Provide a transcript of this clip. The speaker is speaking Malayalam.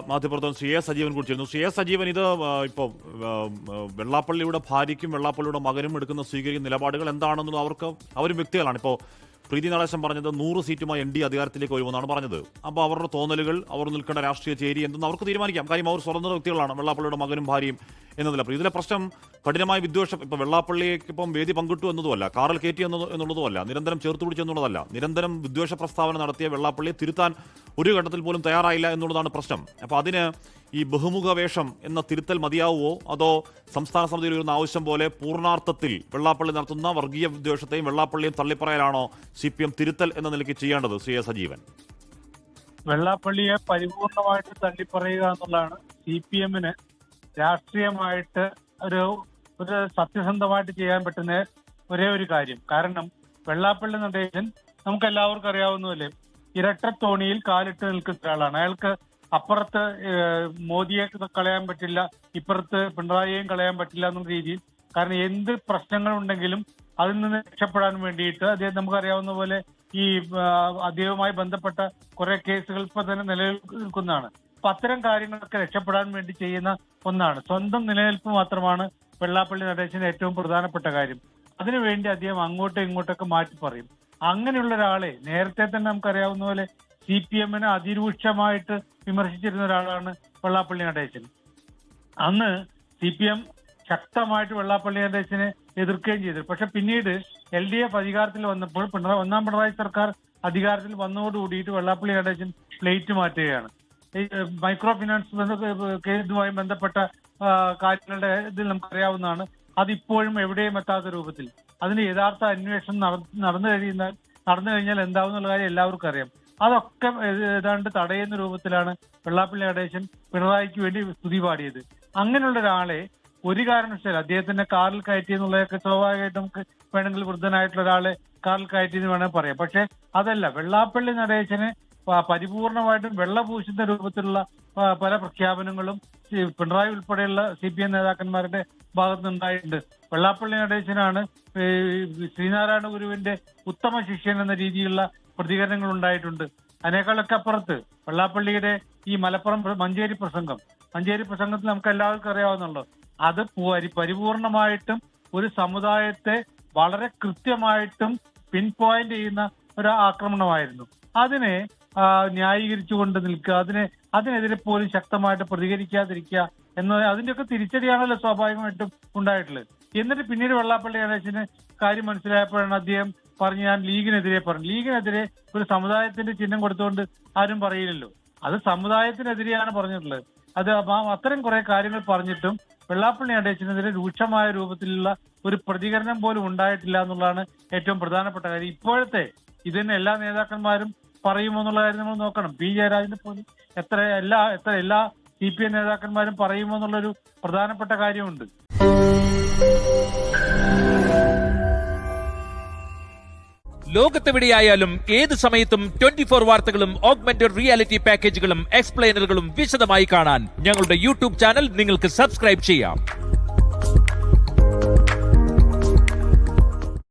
മാധ്യമപ്രവർത്തകൻ ശ്രീ എസ് സജീവൻ കൂടി ചേരുന്നു. ശ്രീ എസ് സജീവൻ, ഇത് ഇപ്പോൾ വെള്ളാപ്പള്ളിയുടെ ഭാര്യയ്ക്കും വെള്ളാപ്പള്ളിയുടെ മകനും എടുക്കുന്ന സ്വീകരിക്കുന്ന നിലപാടുകൾ എന്താണെന്നുള്ളത് അവരും വ്യക്തികളാണ്. ഇപ്പോൾ പ്രീതി നടേശൻ പറഞ്ഞത് 100 സീറ്റുമായി NDA അധികാരത്തിലേക്ക് വരുമെന്നാണ് പറഞ്ഞത്. അപ്പോൾ അവരുടെ തോന്നലുകൾ, അവർ നിൽക്കേണ്ട രാഷ്ട്രീയ ചേരി എന്തെന്ന് അവർക്ക് തീരുമാനിക്കാം. കാര്യം അവർ സ്വതന്ത്ര വ്യക്തികളാണ്, വെള്ളാപ്പള്ളിയുടെ മകനും ഭാര്യയും എന്നതില്ല. അപ്പോൾ ഇതിലെ പ്രശ്നം കഠിനമായ വിദ്വേഷം. ഇപ്പോൾ വെള്ളാപ്പള്ളിക്കിപ്പം വേദി പങ്കിട്ടു എന്നതുമല്ല, കാറിൽ കയറ്റി എന്നുള്ളതുമല്ല, നിരന്തരം ചേർത്ത് പിടിച്ചു എന്നുള്ളതല്ല, നിരന്തരം വിദ്വേഷ പ്രസ്താവന നടത്തിയ വെള്ളാപ്പള്ളിയെ തിരുത്താൻ ഒരു ഘട്ടത്തിൽ പോലും തയ്യാറായില്ല എന്നുള്ളതാണ് പ്രശ്നം. അപ്പോൾ അതിന് ഈ ബഹുമുഖ വേഷം എന്ന തിരുത്തൽ മതിയാവുമോ, അതോ സംസ്ഥാന സമിതിയിൽ ഉയർന്ന ആവശ്യം പോലെ പൂർണ്ണാർത്ഥത്തിൽ വെള്ളാപ്പള്ളി നടത്തുന്ന വർഗീയ വിദ്വേഷത്തെയും വെള്ളാപ്പള്ളിയും തള്ളിപ്പറയാനാണോ CPM തിരുത്തൽ എന്ന നിലയ്ക്ക് ചെയ്യേണ്ടത്? ശ്രീ എസ് സജീവൻ, വെള്ളാപ്പള്ളിയെ പരിപൂർണമായിട്ട് തള്ളിപ്പറയുക എന്നുള്ളതാണ് CPM-ന് രാഷ്ട്രീയമായിട്ട് ഒരു സത്യസന്ധമായിട്ട് ചെയ്യാൻ പറ്റുന്ന ഒരേ ഒരു കാര്യം. കാരണം വെള്ളാപ്പള്ളി നടേശൻ നമുക്ക് എല്ലാവർക്കും അറിയാവുന്നതല്ലേ, ഇരട്ടത്തോണിയിൽ കാലിട്ട് നിൽക്കുന്ന ഒരാളാണ്. അയാൾക്ക് അപ്പുറത്ത് മോദിയെ കളയാൻ പറ്റില്ല, ഇപ്പുറത്ത് പിണറായിയെയും കളയാൻ പറ്റില്ല എന്നുള്ള രീതിയിൽ. കാരണം എന്ത് പ്രശ്നങ്ങളുണ്ടെങ്കിലും അതിൽ നിന്ന് രക്ഷപ്പെടാൻ വേണ്ടിയിട്ട് അദ്ദേഹം നമുക്കറിയാവുന്ന പോലെ ഈ അദ്ദേഹവുമായി ബന്ധപ്പെട്ട കുറെ കേസുകൾ ഇപ്പൊ തന്നെ നിലനിൽക്കുന്നതാണ്. അപ്പൊ അത്തരം കാര്യങ്ങളൊക്കെ രക്ഷപ്പെടാൻ വേണ്ടി ചെയ്യുന്ന ഒന്നാണ്. സ്വന്തം നിലനിൽപ്പ് മാത്രമാണ് വെള്ളാപ്പള്ളി നടേശന് ഏറ്റവും പ്രധാനപ്പെട്ട കാര്യം. അതിനുവേണ്ടി അദ്ദേഹം അങ്ങോട്ടും ഇങ്ങോട്ടൊക്കെ മാറ്റി പറയും. അങ്ങനെയുള്ള ഒരാളെ നേരത്തെ തന്നെ നമുക്കറിയാവുന്ന പോലെ CPM-നെ അതിരൂക്ഷമായിട്ട് വിമർശിച്ചിരുന്ന ഒരാളാണ് വെള്ളാപ്പള്ളി നടേശൻ. അന്ന് CPM ശക്തമായിട്ട് വെള്ളാപ്പള്ളി നടേശനെ എതിർക്കുകയും ചെയ്തു. പക്ഷെ പിന്നീട് LDF അധികാരത്തിൽ വന്നപ്പോൾ ഒന്നാം പിണറായി സർക്കാർ അധികാരത്തിൽ വന്നതോടുകൂടിയിട്ട് വെള്ളാപ്പള്ളി നടേശൻ പ്ലേറ്റ് മാറ്റുകയാണ്. മൈക്രോ ഫിനാൻസ് കേസുമായി ബന്ധപ്പെട്ട കാര്യങ്ങളുടെ ഇതിൽ നമുക്കറിയാവുന്നതാണ്. അതിപ്പോഴും എവിടെയും എത്താത്ത രൂപത്തിൽ അതിന് യഥാർത്ഥ അന്വേഷണം നടന്നു കഴിഞ്ഞാൽ എന്താവുന്നുള്ള കാര്യം എല്ലാവർക്കും അറിയാം. അതൊക്കെ ഏതാണ്ട് തടയുന്ന രൂപത്തിലാണ് വെള്ളാപ്പള്ളി നടേശൻ പിണറായിക്ക് വേണ്ടി സ്തുതി പാടിയത്. അങ്ങനെയുള്ള ഒരാളെ ഒരു കാരണവശാലും അദ്ദേഹത്തിന്റെ കാറിൽ കയറ്റി എന്നുള്ളതൊക്കെ സ്വാഭാവികമായിട്ട് നമുക്ക് വേണമെങ്കിൽ വൃദ്ധനായിട്ടുള്ള ഒരാളെ കാറിൽ കയറ്റി എന്ന് വേണമെങ്കിൽ പറയാം. പക്ഷെ അതല്ല, വെള്ളാപ്പള്ളി നടേശന് പരിപൂർണമായിട്ടും വെള്ളപൂശുന്ന രൂപത്തിലുള്ള പല പ്രഖ്യാപനങ്ങളും പിണറായി ഉൾപ്പെടെയുള്ള CPM നേതാക്കന്മാരുടെ ഭാഗത്തുനിന്നുണ്ടായിട്ടുണ്ട്. വെള്ളാപ്പള്ളി നടേശനാണ് ശ്രീനാരായണ ഗുരുവിന്റെ ഉത്തമ ശിഷ്യൻ എന്ന രീതിയിലുള്ള പ്രതികരണങ്ങൾ ഉണ്ടായിട്ടുണ്ട്. അതിനേക്കാളൊക്കെ അപ്പുറത്ത് വെള്ളാപ്പള്ളിയുടെ ഈ മലപ്പുറം മഞ്ചേരി പ്രസംഗത്തിൽ നമുക്ക് എല്ലാവർക്കും അറിയാവുന്നല്ലോ, അത് പരിപൂർണമായിട്ടും ഒരു സമുദായത്തെ വളരെ കൃത്യമായിട്ടും പിൻ പോയിന്റ് ചെയ്യുന്ന ഒരു ആക്രമണമായിരുന്നു. അതിനെ ന്യായീകരിച്ചുകൊണ്ട് നിൽക്കുക, അതിനെതിരെ പോലും ശക്തമായിട്ട് പ്രതികരിക്കാതിരിക്കുക എന്നത് അതിന്റെയൊക്കെ തിരിച്ചടിയാണല്ലോ സ്വാഭാവികമായിട്ടും ഉണ്ടായിട്ടുള്ളത്. എന്നിട്ട് പിന്നീട് വെള്ളാപ്പള്ളി നടേശന് കാര്യം മനസ്സിലായപ്പോഴാണ് അദ്ദേഹം പറഞ്ഞു, ഞാൻ ലീഗിനെതിരെ ഒരു സമുദായത്തിന്റെ ചിഹ്നം കൊടുത്തുകൊണ്ട് ആരും പറയില്ലല്ലോ, അത് സമുദായത്തിനെതിരെയാണ് പറഞ്ഞിട്ടുള്ളത്. അത് അത്തരം കുറെ കാര്യങ്ങൾ പറഞ്ഞിട്ടും വെള്ളാപ്പള്ളി നടേശനെതിരെ രൂക്ഷമായ രൂപത്തിലുള്ള ഒരു പ്രതികരണം പോലും ഉണ്ടായിട്ടില്ല എന്നുള്ളതാണ് ഏറ്റവും പ്രധാനപ്പെട്ട കാര്യം. ഇപ്പോഴത്തെ ഇതിന് എല്ലാ നേതാക്കന്മാരും പറയുമോ എന്നുള്ള കാര്യം നമ്മൾ നോക്കണം. P. ജയരാജനെ പോലും എത്ര എല്ലാ CPM നേതാക്കന്മാരും പറയുമോ എന്നുള്ളൊരു പ്രധാനപ്പെട്ട കാര്യമുണ്ട്. ലോകത്തെവിടെയായാലും ഏത് സമയത്തും 24 വാർത്തകളും ഓഗ്മെന്റഡ് റിയാലിറ്റി പാക്കേജുകളും എക്സ്പ്ലെയിനറുകളും വിശദമായി കാണാൻ ഞങ്ങളുടെ YouTube ചാനൽ നിങ്ങൾക്ക് സബ്സ്ക്രൈബ് ചെയ്യാം.